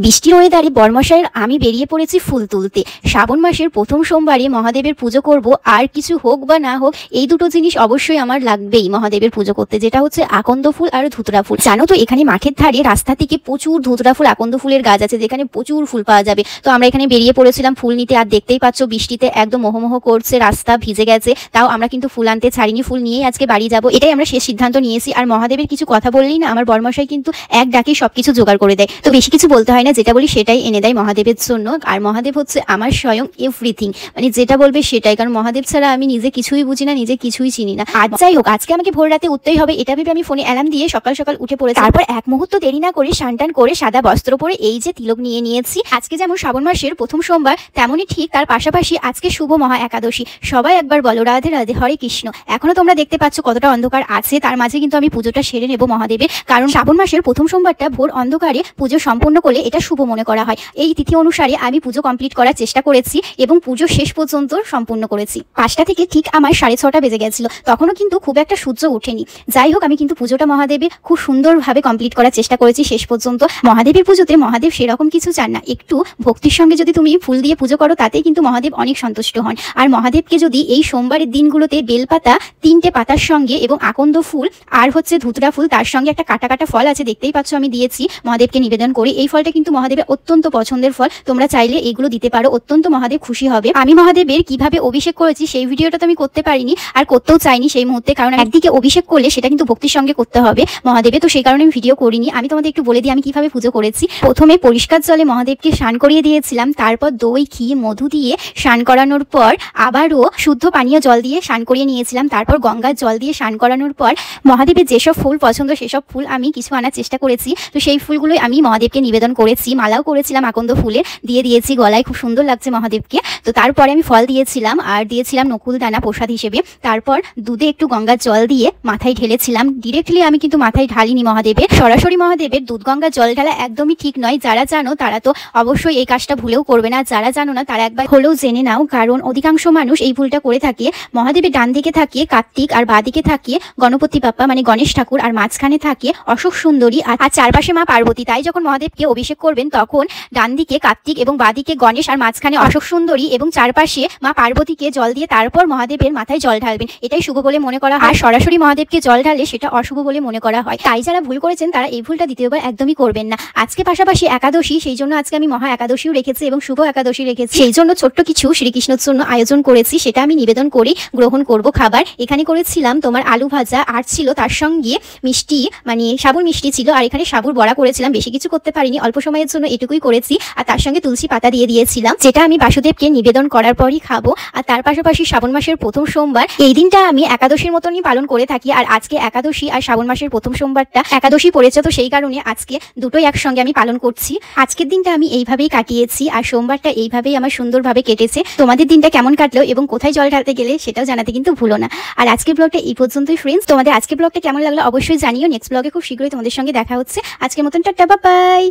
বৃষ্টির ওয়েদারে বরমশাইয়ের আমি বেরিয়ে পড়েছি ফুল তুলতে। শ্রাবণ মাসের প্রথম সোমবারে মহাদেবের পুজো করব, আর কিছু হোক বা না হোক এই দুটো জিনিস অবশ্যই আমার লাগবেই মহাদেবের পুজো করতে, যেটা হচ্ছে আকন্দ ফুল আর ধুতরা ফুল। জানো তো এখানে মাঠের ধারে রাস্তা থেকে প্রচুর ধুতরা ফুল আকন্দ ফুলের গাছ আছে, যেখানে প্রচুর ফুল পাওয়া যাবে। তো আমরা এখানে বেরিয়ে পড়েছিলাম ফুল নিতে, আর দেখতেই পাচ্ছ বৃষ্টিতে একদম মোহমোহ করছে, রাস্তা ভিজে গেছে, তাও আমরা কিন্তু ফুল আনতে ছাড়িনি, ফুল নিয়েই আজকে বাড়ি যাব, এটাই আমরা শেষ সিদ্ধান্ত নিয়েছি। আর মহাদেবের কিছু কথা বললেই না আমার বরমশাই কিন্তু এক ডাকে সবকিছু জোগাড় করে দেয়, তো বেশি কিছু বলতে হয় না, যেটা বলি সেটাই এনে দেয় মহাদেবের জন্য। আর মহাদেব হচ্ছে আমার স্বয়ং এভরিথিং, মানে যেটা বলবে সেটাই, কারণ মহাদেব ছাড়া আমি নিজে কিছুই বুঝি না, নিজে কিছুই চিনি না। আর যাই হোক, আজকে আমাকে ভোর রাতে উঠতেই হবে, এটা ভেবে আমি ফোনে অ্যালার্ম দিয়ে সকাল সকাল উঠে পড়েছি। তারপর এক মুহূর্ত দেরি না করে স্নান করে সাদা বস্ত্র পরে এই যে তিলক নিয়ে নিয়েছি। আজকে যেমন শ্রাবণ মাসের প্রথম সোমবার, তেমনই ঠিক তার পাশাপাশি আজকে শুভ মহা একাদশী। সবাই একবার বলো রাধে রাধে, হরে কৃষ্ণ। এখনো তোমরা দেখতে পাচ্ছ কতটা অন্ধকার আছে, তার মাঝে কিন্তু আমি পুজোটা সেরে নেব মহাদেবের, কারণ শ্রাবণ মাসের প্রথম সোমবারটা ভোর অন্ধকারে পুজো সম্পন্ন করলে এটা শুভ মনে করা হয়। এই তিথি অনুসারে আমি পুজো কমপ্লিট করার চেষ্টা করেছি এবং পুজো শেষ পর্যন্ত সম্পূর্ণ করেছি। 5টা থেকে ঠিক আমার 6:30 বেজে গেছিল, তখনও কিন্তু খুব একটা সূর্য ওঠেনি। যাই হোক, আমি কিন্তু পুজোটা মহাদেবের খুব সুন্দরভাবে কমপ্লিট করার চেষ্টা করেছি শেষ পর্যন্ত। মহাদেবের পুজোতে মহাদেব সেরকম কিছু চান না, একটু ভক্তির সঙ্গে যদি তুমি ফুল দিয়ে পুজো করো তাতেই কিন্তু মহাদেব অনেক সন্তুষ্ট হন। আর মহাদেবকে যদি এই সোমবারের দিনগুলোতে বেলপাতা 3টে পাতার সঙ্গে এবং আকন্দ ফুল আর হচ্ছে ধুতরা ফুল, তার সঙ্গে একটা কাটা কাটা ফল আছে, দেখতেই পাচ্ছ আমি দিয়েছি মহাদেবকে নিবেদন করি। এই ফলটা কিন্তু মহাদেবের অত্যন্ত পছন্দের ফল, তোমরা চাইলে এইগুলো দিতে পারো, অত্যন্ত মহাদেব খুশি হবে। আমি মহাদেবের কিভাবে অভিষেক করেছি সেই ভিডিওটা তো আমি করতে পারিনি, আর করতেও চাইনি সেই মুহূর্তে, কারণ একদিকে অভিষেক করলে সেটা কিন্তু ভক্তির সঙ্গে করতে হবে মহাদেবে, তো সেই কারণে আমি ভিডিও করিনি। আমি তোমাদের একটু বলে দিই আমি কিভাবে পুজো করেছি। প্রথমে পরিষ্কার জলে মহাদেবকে স্নান করিয়ে দিয়েছিলাম, তারপর দই ঘি মধু দিয়ে স্নান করানোর পর আবারও শুদ্ধ পানীয় জল দিয়ে স্নান করিয়ে নিয়েছিলাম, তারপর গঙ্গার জল দিয়ে স্নান করানোর পর মহাদেবের যেসব ফুল পছন্দ সেসব ফুল আমি কিছু আনার চেষ্টা করেছি, তো সেই ফুলগুলোই আমি মহাদেবকে নিবেদন করেছি। মালাও করেছিলাম আকন্দ ফুলের, দিয়ে দিয়েছি গলায়, খুব সুন্দর লাগছে মহাদেবকে। তো তারপরে আমি ফল দিয়েছিলাম, আর দিয়েছিলাম নকুল দানা প্রসাদ হিসেবে। তারপর দুধে একটু গঙ্গার জল দিয়ে মাথায় ঢেলেছিলাম। ডিরেক্টলি আমি কিন্তু মাথায় ঢালিনি মহাদেবের, সরাসরি মহাদেবের দুধ গঙ্গার জল ঢালা একদমই ঠিক নয়। যারা জানো তারা তো অবশ্যই এই কাজটা ভুলেও করবে না, যারা জানো না তারা একবার হলেও জেনে নাও, কারণ অধিকাংশ মানুষ এই ভুলটা করে থাকে। মহাদেবের ডান দিকে থাকে কার্তিক, আর বাঁ দিকে থাকে গণপতি বাপ্পা মানে গণেশ ঠাকুর, আর মাঝখানে থাকে অশোক সুন্দরী, আর চারপাশে মা পার্বতী। তাই যখন মহাদেবকে অভিষেক করবেন তখন ডান দিকে কার্তিক এবং বাঁ দিকে গণেশ, আর মাঝখানে অশোক সুন্দরী এবং চারপাশে মা পার্বতীকে জল দিয়ে তারপর মহাদেবের মাথায় জল ঢালবেন, এটাই শুভ বলে মনে করা হয়। আর সরাসরি মহাদেবকে জল ঢালে সেটা অশুভ বলে মনে করা হয়। তাই যারা ভুল করেছেন তারা এই ভুলটা দ্বিতীয়বার একদমই করবেন না। আজকে পাশাপাশি একাদশী, সেই জন্য আজকে আমি মহা একাদশীও রেখেছি এবং শুভ একাদশী রেখেছি, সেই জন্য ছোট্ট কিছু শ্রীকৃষ্ণের জন্য আয়োজন করেছি, সেটা আমি নিবেদন করে গ্রহণ করব খাবার। এখানে করেছিলাম তোমার আলু ভাজা, আর ছিল তার সঙ্গে মিষ্টি, মানে সাবুর মিষ্টি ছিল, আর এখানে সাবুর বড়া করেছিলাম। বেশি কিছু করতে পারিনি, অল্প সময়ের জন্য এটুকুই করেছি। আর তার সঙ্গে তুলসী পাতা দিয়ে দিয়েছিলাম, যেটা আমি বাসুদেবকে নিবেদন করার পরই খাবো। আর তার পাশাপাশি শ্রাবণ মাসের প্রথম সোমবার, এই দিনটা আমি একাদশীর মতনই পালন করে থাকি। আর আজকে একাদশী আর শ্রাবণ মাসের প্রথম সোমবারটা একাদশী পড়েছে, তো সেই কারণে আজকে দুটোই একসঙ্গে আমি পালন করছি। আজকের দিনটা আমি এইভাবেই কাটিয়েছি, আর সোমবারটা এইভাবেই আমার সুন্দরভাবে কেটেছে। তোমাদের দিনটা কেমন কাটলো এবং কোথায় জল ঢালতে গেলে সেটাও জানাতে কিন্তু ভুলো না। আর আজকের ব্লগটা এই পর্যন্তই ফ্রেন্ডস, তোমাদের আজকের ব্লগটা কেমন লাগলো অবশ্যই জানিও। নেক্সট ব্লগে খুব শীঘ্রই তোমাদের সঙ্গে দেখা হচ্ছে। আজকের মতন টাটা, বাই বাই।